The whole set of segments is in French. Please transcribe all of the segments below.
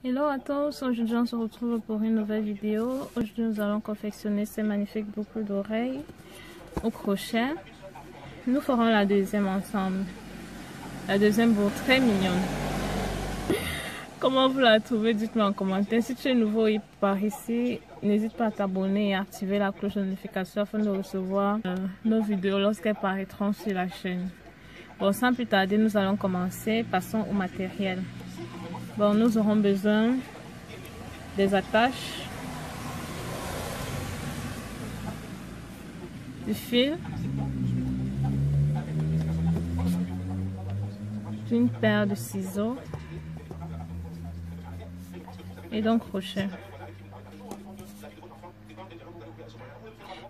Hello à tous, aujourd'hui on se retrouve pour une nouvelle vidéo. Aujourd'hui nous allons confectionner ces magnifiques boucles d'oreilles au crochet. Nous ferons la deuxième ensemble. La deuxième boucle très mignonne. Comment vous la trouvez? Dites-moi en commentaire. Si tu es nouveau par ici, n'hésite pas à t'abonner et à activer la cloche de notification afin de recevoir nos vidéos lorsqu'elles paraîtront sur la chaîne. Bon, sans plus tarder, nous allons commencer. Passons au matériel. Bon, nous aurons besoin des attaches, du fil, d'une paire de ciseaux et d'un crochet.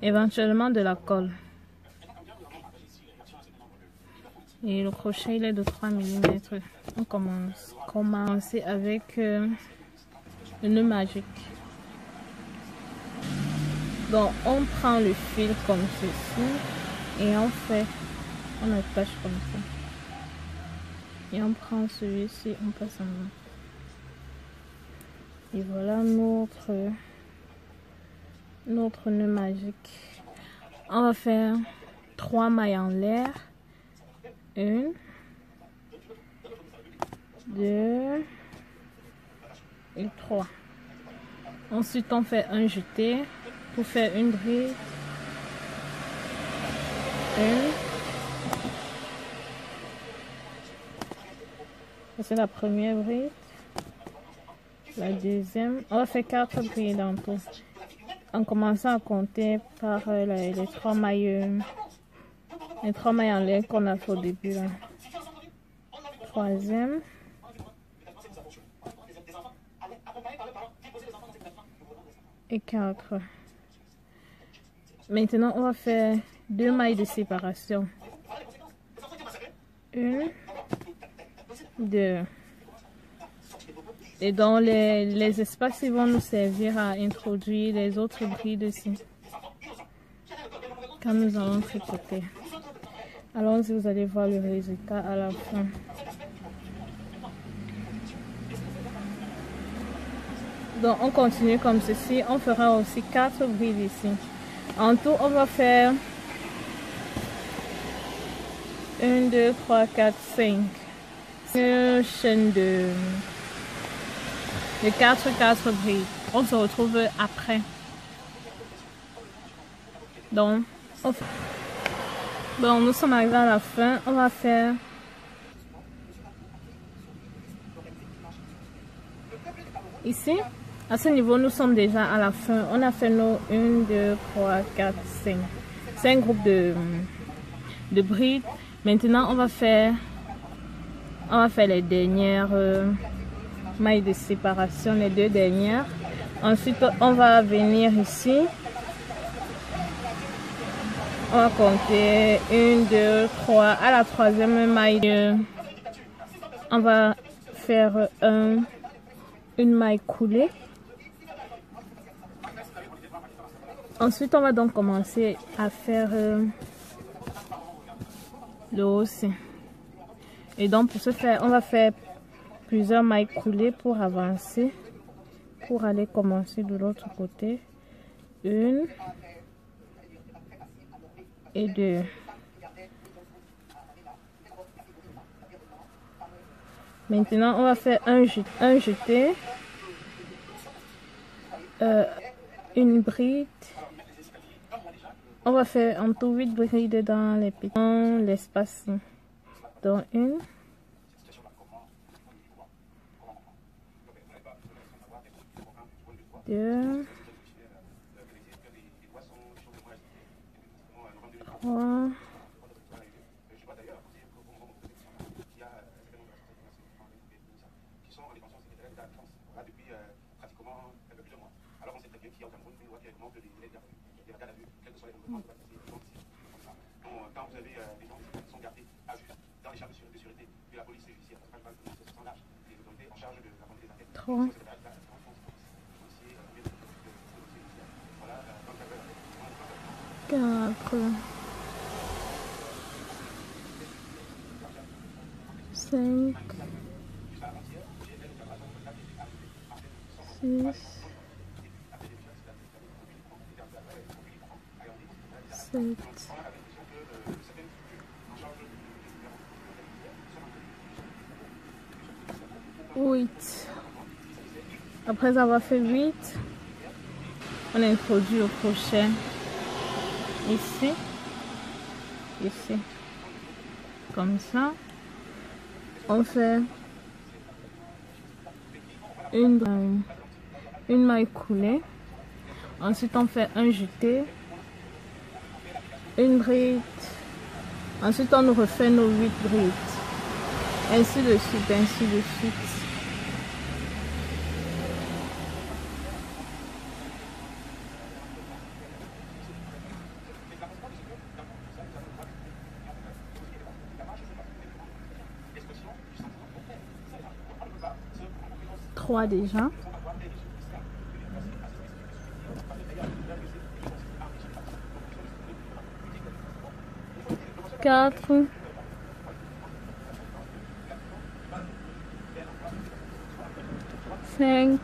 Éventuellement de la colle. Et le crochet il est de 3 mm. On commence. Commencer avec le nœud magique. Donc on prend le fil comme ceci et on attache comme ça. Et on prend celui-ci, on passe en main. Et voilà notre nœud magique. On va faire 3 mailles en l'air. 1, 2 et 3. Ensuite on fait un jeté pour faire une bride. 1. C'est la première bride. La deuxième. On va faire 4 brides en tout. En commençant à compter par les 3 mailles. Les 3 mailles en l'air qu'on a fait au début là. Troisième. Et 4. Maintenant on va faire 2 mailles de séparation. 1, 2. Et dans les espaces ils vont nous servir à introduire les autres brides ici. Quand nous allons tricoter. Allons-y, vous allez voir le résultat à la fin. Donc on continue comme ceci. On fera aussi 4 brides ici. En tout, on va faire 1, 2, 3, 4, 5. Une chaîne de 4 brides. On se retrouve après. Donc, bon, nous sommes arrivés à la fin. On va faire ici. À ce niveau, nous sommes déjà à la fin. On a fait nos 1, 2, 3, 4, 5. 5 groupes de brides. Maintenant, on va faire les dernières mailles de séparation, les 2 dernières. Ensuite, on va venir ici. On va compter 1, 2, 3. À la 3e maille, on va faire une maille coulée. Ensuite, on va donc commencer à faire le haut aussi. Et donc, pour ce faire, on va faire plusieurs mailles coulées pour avancer. Pour aller commencer de l'autre côté. 1 et 2. Maintenant, on va faire un jeté, une bride. On va faire en tout 8 brides dans l'espace. Donc 1, 2, 3, 3, 4, 5, 6, 7, 8. Après avoir fait 8, on introduit le crochet ici, ici, comme ça. On fait une maille coulée. Ensuite, on fait un jeté, une bride. Ensuite, on refait nos 8 brides. Ainsi de suite, ainsi de suite. Trois déjà. 4, 5,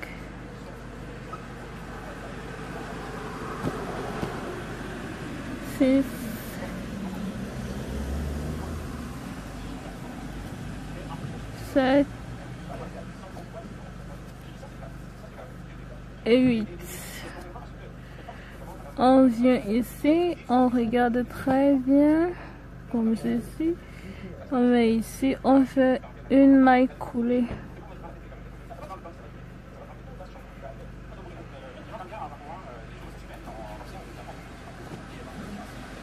6, 7 et 8. On vient ici, on regarde très bien, comme ceci. On met ici, on fait une maille coulée.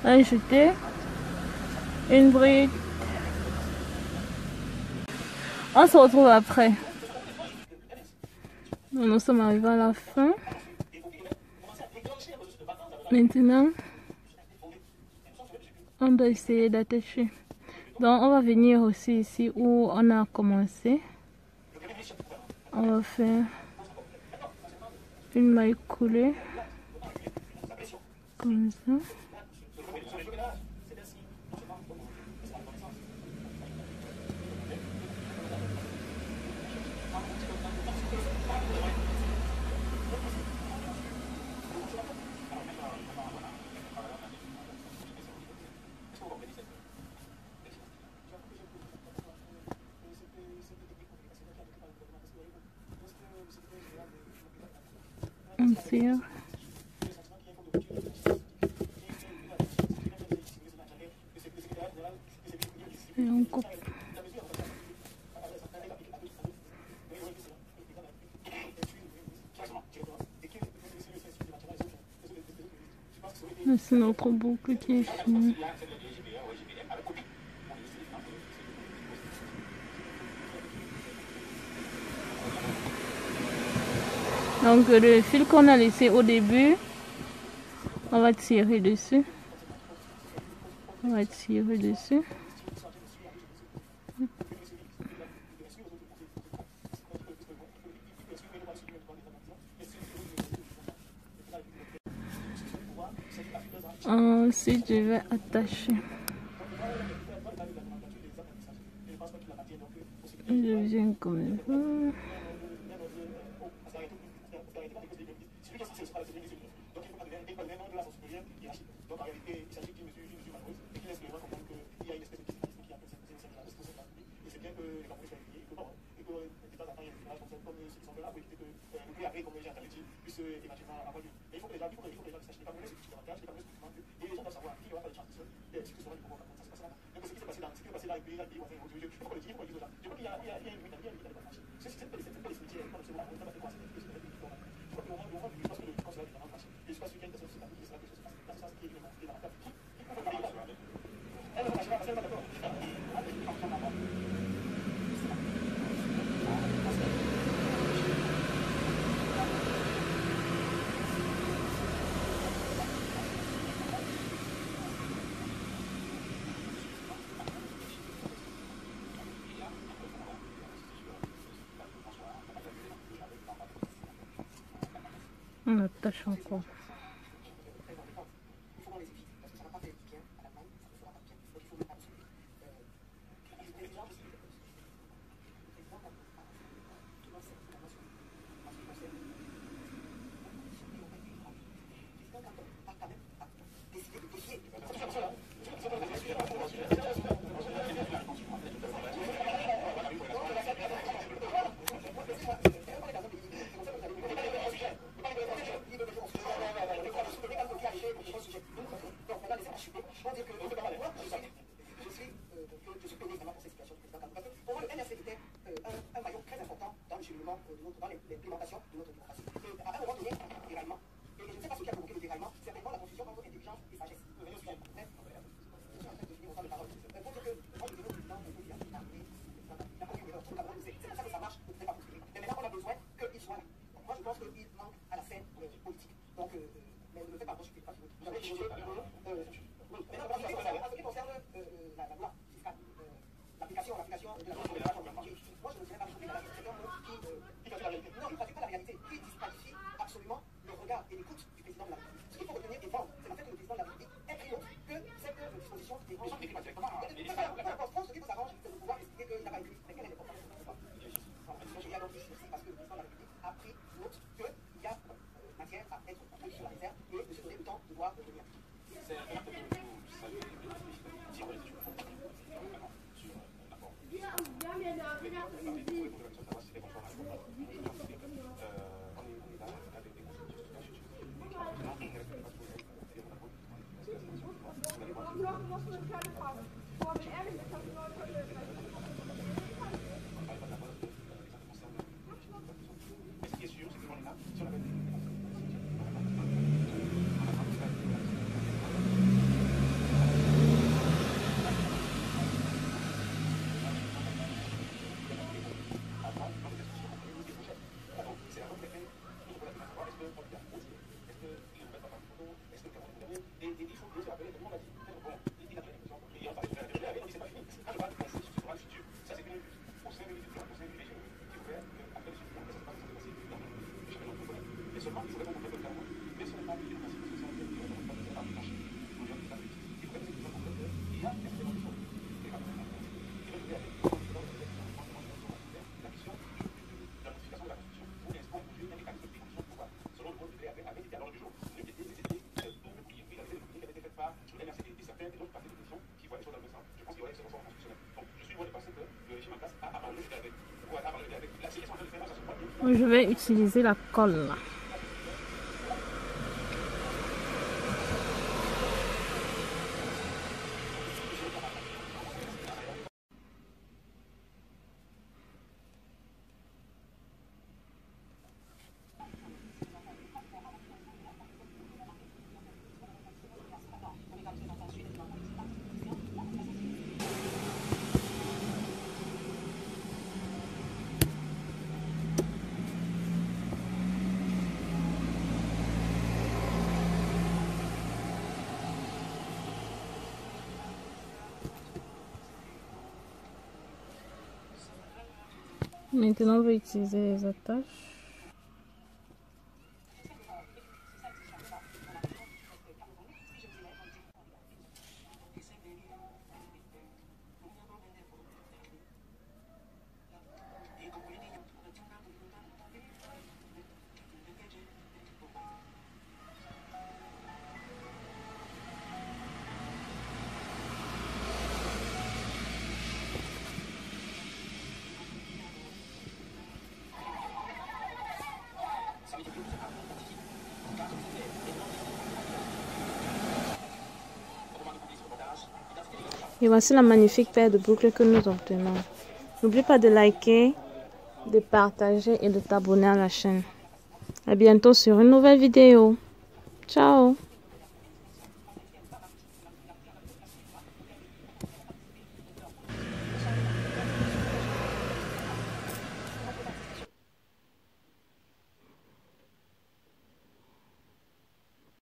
Un jeté, une bride. On se retrouve après. Nous sommes arrivés à la fin. Maintenant, on doit essayer d'attacher. Donc, on va venir aussi ici où on a commencé. On va faire une maille coulée comme ça. On tire. Et on coupe. C'est notre boucle qui est finie. Donc le fil qu'on a laissé au début, on va tirer dessus. On va tirer dessus. Ensuite, je vais attacher. Je viens comme ça. On attache encore. dans l'implémentation de notre démocratie. À un moment donné, déraillement, et je ne sais pas ce qui a provoqué le déraillement, certainement la confusion entre intelligence et sagesse. Je suis en train de finir mon temps de parole. Pour dire que quand le président de l'État est arrivé, il a commis une erreur. Tout le Cameroun le sait. C'est comme ça que ça marche, ne pouvez pas prospérer. Mais maintenant, on a besoin qu'il soit là. Moi, je pense qu'il manque à la scène politique. Donc, mais ne le faites pas, moi, je ne suis pas. Vous avez changé. Maintenant, en ce qui concerne la loi fiscale, l'application de la loi moi, je ne dirais pas que c'est un mot qui traduit la réalité. Non, il ne traduit pas la réalité. Qui disqualifie absolument le regard et l'écoute du président de la République. Ce qu'il faut retenir et vendre, c'est le fait que le président de la République ait pris note que cette disposition est peu importe ce qui vous arrange, c'est de pouvoir expliquer qu'il n'a pas écrit. Mais quelle est l'importance de ce il y a donc ici aussi parce que le président de la République a pris note qu'il y a matière à être pris sur la réserve et de se donner le temps de voir revenir. C'est un acte que vous saluez et félicitez. Je vais utiliser la colle là. Maintenant, on va utiliser les attaches. Et voici la magnifique paire de boucles que nous obtenons. N'oublie pas de liker, de partager et de t'abonner à la chaîne. À bientôt sur une nouvelle vidéo. Ciao!